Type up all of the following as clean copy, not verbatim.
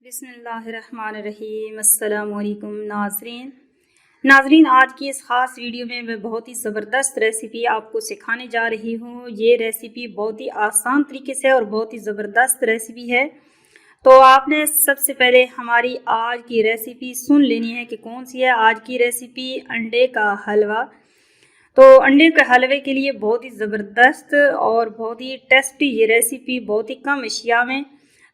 बिस्मिल्लाहिर्रहमानिर्रहीम। अस्सलामुअलैकुम नाज़रीन, आज की इस ख़ास वीडियो में मैं बहुत ही ज़बरदस्त रेसिपी आपको सिखाने जा रही हूँ। ये रेसिपी बहुत ही आसान तरीके से और बहुत ही ज़बरदस्त रेसिपी है। तो आपने सबसे पहले हमारी आज की रेसिपी सुन लेनी है कि कौन सी है। आज की रेसिपी अंडे का हलवा। तो अंडे के हलवे के लिए बहुत ही ज़बरदस्त और बहुत ही टेस्टी ये रेसिपी, बहुत ही कम अशिया में।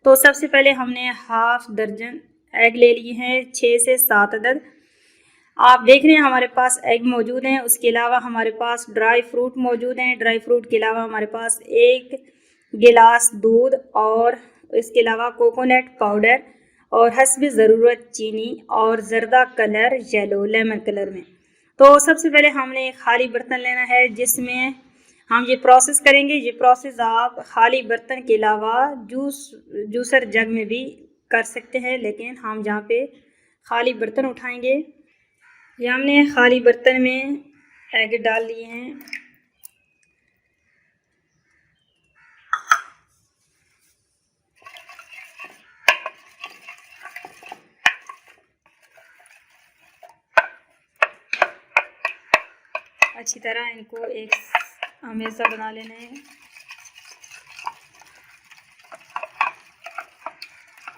तो सबसे पहले हमने हाफ दर्जन एग ले लिए हैं, 6 से 7 अदद। आप देख रहे हैं हमारे पास एग मौजूद हैं। उसके अलावा हमारे पास ड्राई फ्रूट मौजूद हैं। ड्राई फ्रूट के अलावा हमारे पास 1 गिलास दूध और इसके अलावा कोकोनट पाउडर और हस्ब ज़रूरत चीनी और ज़र्दा कलर येलो लेमन कलर में। तो सबसे पहले हमने एक खाली बर्तन लेना है जिसमें हम ये प्रोसेस करेंगे। ये प्रोसेस आप खाली बर्तन के अलावा जूसर जग में भी कर सकते हैं, लेकिन हम जहाँ पे खाली बर्तन उठाएंगे, ये हमने खाली बर्तन में एग डाल लिए हैं। अच्छी तरह इनको एक हमेशा बना लेना है।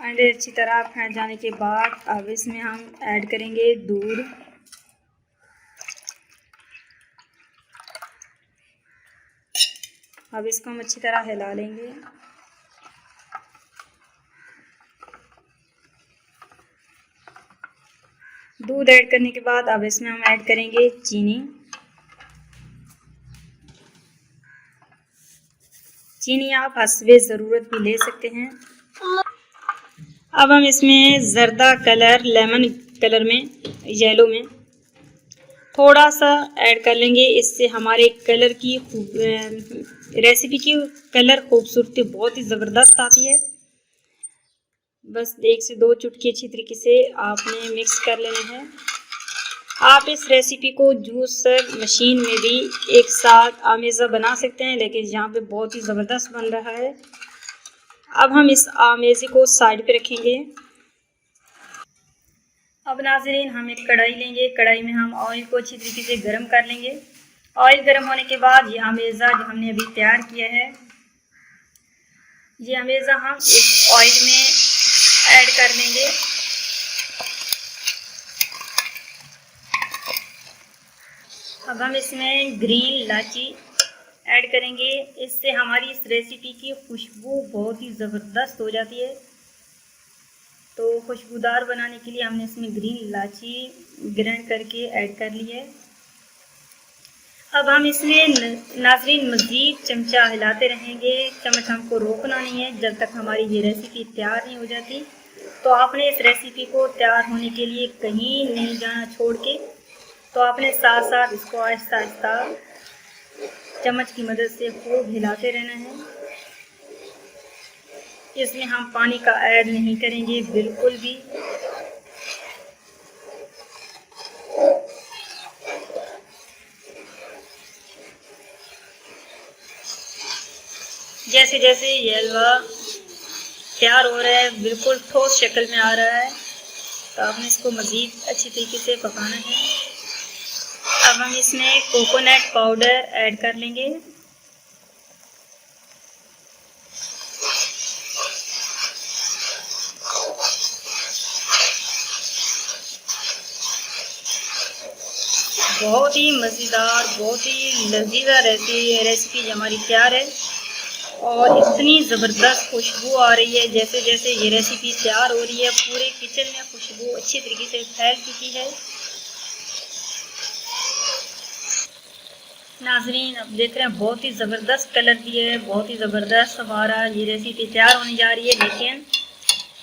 अंडे अच्छी तरह फैट जाने के बाद अब इसमें हम ऐड करेंगे दूध। अब इसको हम अच्छी तरह हिला लेंगे। दूध ऐड करने के बाद अब इसमें हम ऐड करेंगे चीनी आप हस्बे ज़रूरत भी ले सकते हैं। अब हम इसमें ज़र्दा कलर लेमन कलर में येलो में थोड़ा सा ऐड कर लेंगे। इससे हमारे कलर की रेसिपी की कलर खूबसूरती बहुत ही ज़बरदस्त आती है। बस 1 से 2 चुटकी अच्छी तरीके से आपने मिक्स कर लेना है। आप इस रेसिपी को जूसर मशीन में भी एक साथ आमेज़ा बना सकते हैं, लेकिन यहाँ पे बहुत ही ज़बरदस्त बन रहा है। अब हम इस आमेज़े को साइड पे रखेंगे। अब नाज़रीन, हम एक कढ़ाई लेंगे। कढ़ाई में हम ऑयल को अच्छी तरीके से गर्म कर लेंगे। ऑयल गर्म होने के बाद ये आमेज़ा जो हमने अभी तैयार किया है, ये आमेज़ा हम इस ऑयल में ऐड कर लेंगे। अब हम इसमें ग्रीन इलायची ऐड करेंगे। इससे हमारी इस रेसिपी की खुशबू बहुत ही ज़बरदस्त हो जाती है। तो खुशबूदार बनाने के लिए हमने इसमें ग्रीन इलायची ग्राइंड करके ऐड कर ली है। अब हम इसमें नाज़रीन मज़ीद चमचा हिलाते रहेंगे। चम्मच हमको रोकना नहीं है जब तक हमारी ये रेसिपी तैयार नहीं हो जाती। तो आपने इस रेसिपी को तैयार होने के लिए कहीं नहीं जाना छोड़ के, तो आपने साथ साथ इसको आहिस्ता आहिस्ता चम्मच की मदद से खूब हिलाते रहना है। इसमें हम पानी का ऐड नहीं करेंगे बिल्कुल भी। जैसे जैसे ये हलवा तैयार हो रहा है, बिल्कुल ठोस शक्ल में आ रहा है, तो आपने इसको मज़ीद अच्छी तरीके से पकाना है। अब हम इसमें कोकोनट पाउडर ऐड कर लेंगे। बहुत ही मज़ेदार, बहुत ही लजीजा रेसिपी हमारी तैयार है और इतनी ज़बरदस्त खुशबू आ रही है। जैसे जैसे ये रेसिपी तैयार हो रही है, पूरे किचन में खुशबू अच्छी तरीके से फैल चुकी है। नाज़रीन, अब देख रहे हैं बहुत ही ज़बरदस्त कलर दिया है, बहुत ही ज़बरदस्त हमारा ये रेसिपी तैयार होने जा रही है। लेकिन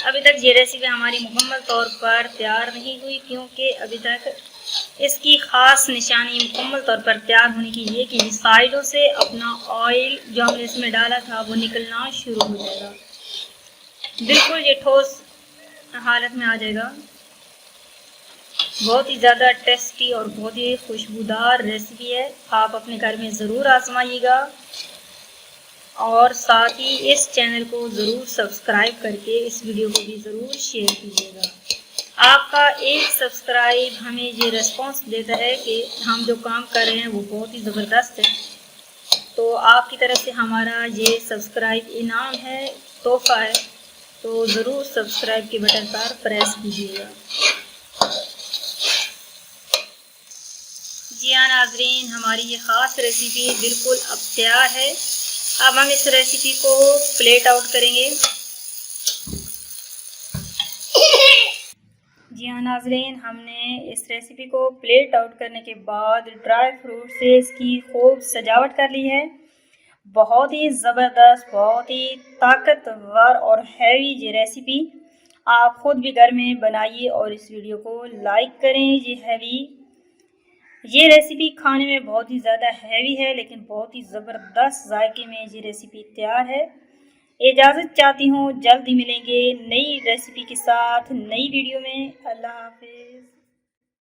अभी तक ये रेसिपी हमारी मुकम्मल तौर पर तैयार नहीं हुई, क्योंकि अभी तक इसकी ख़ास निशानी मुकम्मल तौर पर तैयार होने की ये कि साइडों से अपना ऑयल जो हमने इसमें डाला था वो निकलना शुरू हो जाएगा। बिल्कुल ये ठोस हालत में आ जाएगा। बहुत ही ज़्यादा टेस्टी और बहुत ही खुशबूदार रेसिपी है। आप अपने घर में ज़रूर आजमाइएगा और साथ ही इस चैनल को ज़रूर सब्सक्राइब करके इस वीडियो को भी ज़रूर शेयर कीजिएगा। आपका एक सब्सक्राइब हमें ये रिस्पॉन्स देता है कि हम जो काम कर रहे हैं वो बहुत ही ज़बरदस्त है। तो आपकी तरफ से हमारा ये सब्सक्राइब इनाम है, तोहफ़ा है, तो ज़रूर सब्सक्राइब के बटन पर प्रेस कीजिएगा। जी हाँ नाज़रीन, हमारी ये ख़ास रेसिपी बिल्कुल अब तैयार है। अब हम इस रेसिपी को प्लेट आउट करेंगे। जी हाँ नाज़रीन, हमने इस रेसिपी को प्लेट आउट करने के बाद ड्राई फ्रूट से इसकी खूब सजावट कर ली है। बहुत ही ज़बरदस्त, बहुत ही ताकतवर और हैवी ये रेसिपी आप ख़ुद भी घर में बनाइए और इस वीडियो को लाइक करें। ये रेसिपी खाने में बहुत ही ज़्यादा हैवी है, लेकिन बहुत ही ज़बरदस्त जायके में ये रेसिपी तैयार है। इजाज़त चाहती हूँ, जल्द ही मिलेंगे नई रेसिपी के साथ नई वीडियो में। अल्लाह हाफ़िज़।